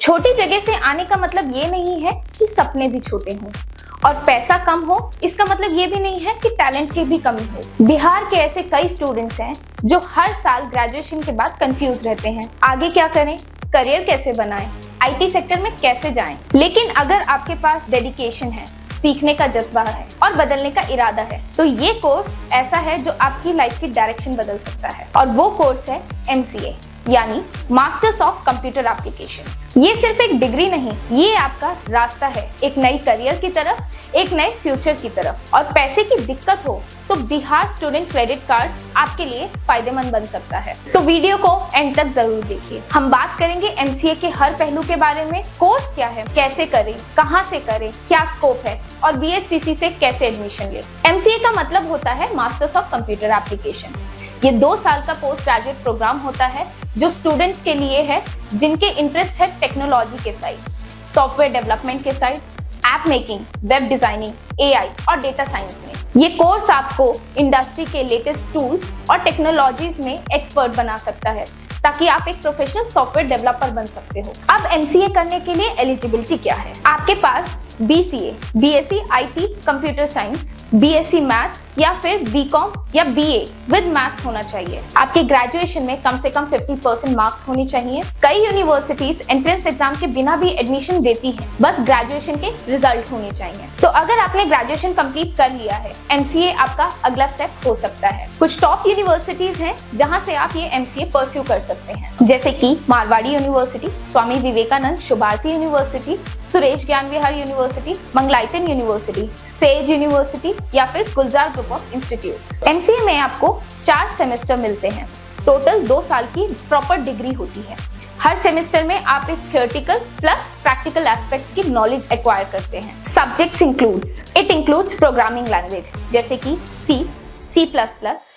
छोटी जगह से आने का मतलब ये नहीं है कि सपने भी छोटे हों, और पैसा कम हो इसका मतलब ये भी नहीं है कि टैलेंट की भी कमी हो। बिहार के ऐसे कई स्टूडेंट्स हैं जो हर साल ग्रेजुएशन के बाद कंफ्यूज रहते हैं, आगे क्या करें, करियर कैसे बनाएं, आईटी सेक्टर में कैसे जाएं। लेकिन अगर आपके पास डेडिकेशन है, सीखने का जज्बा है और बदलने का इरादा है, तो ये कोर्स ऐसा है जो आपकी लाइफ की डायरेक्शन बदल सकता है। और वो कोर्स है MCA यानी मास्टर्स ऑफ कंप्यूटर एप्लीकेशंस। ये सिर्फ एक डिग्री नहीं, ये आपका रास्ता है एक नई करियर की तरफ, एक नए फ्यूचर की तरफ। और पैसे की दिक्कत हो तो बिहार स्टूडेंट क्रेडिट कार्ड आपके लिए फायदेमंद बन सकता है। तो वीडियो को एंड तक जरूर देखिए। हम बात करेंगे MCA के हर पहलू के बारे में, कोर्स क्या है, कैसे करें, कहां से करें, क्या स्कोप है और BSCC से कैसे एडमिशन ले। MCA का मतलब होता है मास्टर्स ऑफ कंप्यूटर एप्लीकेशन। ये 2 साल का पोस्ट ग्रेजुएट प्रोग्राम होता है जो स्टूडेंट्स के लिए है जिनके इंटरेस्ट है टेक्नोलॉजी के साइड, सॉफ्टवेयर डेवलपमेंट के side, app making, web designing, AI और डेटा साइंस में। ये कोर्स आपको इंडस्ट्री के लेटेस्ट टूल्स और टेक्नोलॉजीज में एक्सपर्ट बना सकता है ताकि आप एक प्रोफेशनल सॉफ्टवेयर डेवलपर बन सकते हो। अब MCA करने के लिए एलिजिबिलिटी क्या है? आपके पास BCA, BSc IT computer science, BSc maths या फिर BCom या BA विद मैथ्स होना चाहिए। आपके ग्रेजुएशन में कम से कम 50% मार्क्स होनी चाहिए। कई यूनिवर्सिटीज एंट्रेंस एग्जाम के बिना भी एडमिशन देती हैं, बस ग्रेजुएशन के रिजल्ट होने चाहिए। तो अगर आपने ग्रेजुएशन कंप्लीट कर लिया है, MCA आपका अगला स्टेप हो सकता है। कुछ टॉप यूनिवर्सिटीज हैं जहां से आप ये MCA परस्यू कर सकते हैं, जैसे कि Marwadi university, Swami Vivekanand Subharti university, Suresh Gyan Vihar university, Mangalayatan university, sage university या फिर Gulzar group of institutes. MCA में आपको 4 सेमेस्टर मिलते हैं। टोटल 2 साल की प्रॉपर डिग्री होती है। हर सेमेस्टर में आप एक थियोरेटिकल प्लस प्रैक्टिकल एस्पेक्ट्स की नॉलेज एक्वायर करते हैं। सब्जेक्ट्स इंक्लूड्स प्रोग्रामिंग लैंग्वेज जैसे कि C, C++,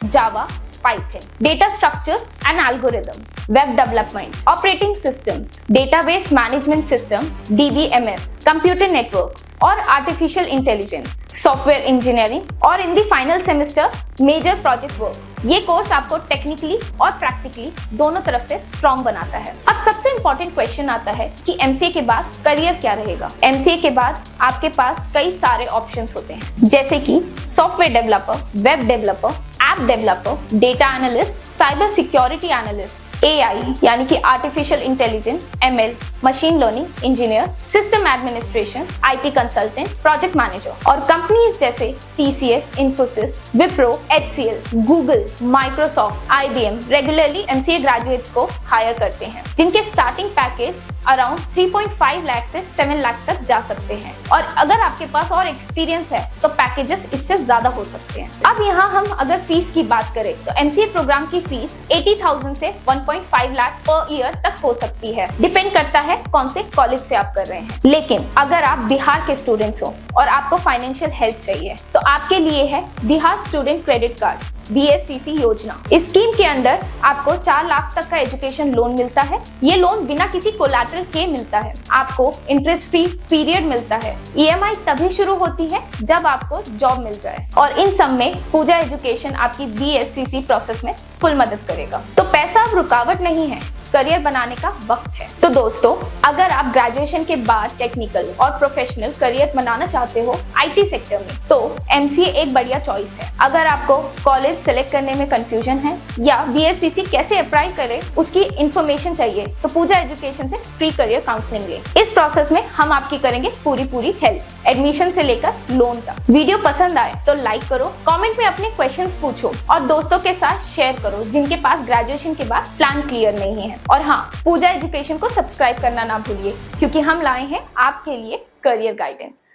Java, Python, data structures and algorithms, web development, operating systems, database management system, DBMS, computer networks और artificial intelligence, software engineering और in the final semester major project works। ये course आपको technically और practically दोनों तरफ से strong बनाता है। अब सबसे इम्पोर्टेंट क्वेश्चन आता है कि MCA के बाद करियर क्या रहेगा। MCA के बाद आपके पास कई सारे ऑप्शंस होते हैं, जैसे कि software developer, web developer, app developer, data analyst, cyber security analyst, AI यानी कि artificial intelligence, ML, machine learning engineer, system administration, IT consultant, project manager. और कंपनीज जैसे TCS, Infosys, Wipro, HCL, Google, Microsoft, IBM regularly MCA graduates को higher करते हैं, जिनके starting package around 3.5 lakh से 7 लाख तक जा सकते हैं। और अगर आपके पास और एक्सपीरियंस है तो पैकेजेस इससे ज्यादा हो सकते हैं। अब यहाँ हम अगर फीस की बात करें तो MCA प्रोग्राम की फीस 80,000 से 1.5 लाख पर ईयर तक हो सकती है, डिपेंड करता है कौन से कॉलेज से आप कर रहे हैं। लेकिन अगर आप बिहार के स्टूडेंट्स हो और आपको फाइनेंशियल हेल्प चाहिए तो आपके लिए है Bihar student credit card BSCC योजना। इस स्कीम के अंडर आपको 4 लाख तक का एजुकेशन लोन मिलता है। ये लोन बिना किसी कोलैटरल के मिलता है। आपको इंटरेस्ट फ्री पीरियड मिलता है। EMI तभी शुरू होती है जब आपको जॉब मिल जाए। और इन सब में पूजा एजुकेशन आपकी BSCC प्रोसेस में फुल मदद करेगा। तो पैसा अब रुकावट नहीं है, करियर बनाने का वक्त है। तो दोस्तों, अगर आप ग्रेजुएशन के बाद टेक्निकल और प्रोफेशनल करियर बनाना चाहते हो IT सेक्टर में, तो MCA एक बढ़िया चॉइस है। अगर आपको कॉलेज सेलेक्ट करने में कंफ्यूजन है या BSCC कैसे अप्लाई करें उसकी इंफॉर्मेशन चाहिए तो पूजा एजुकेशन से फ्री करियर काउंसलिंग ले। इस प्रोसेस में हम आपकी करेंगे पूरी हेल्प, एडमिशन से लेकर लोन तक। वीडियो पसंद आए तो लाइक करो, कमेंट में अपने क्वेश्चंस पूछो और दोस्तों के साथ शेयर करो जिनके पास ग्रेजुएशन के बाद प्लान क्लियर नहीं है। और हाँ, पूजा एजुकेशन को सब्सक्राइब करना ना भूलिए, क्योंकि हम लाए हैं आपके लिए करियर गाइडेंस।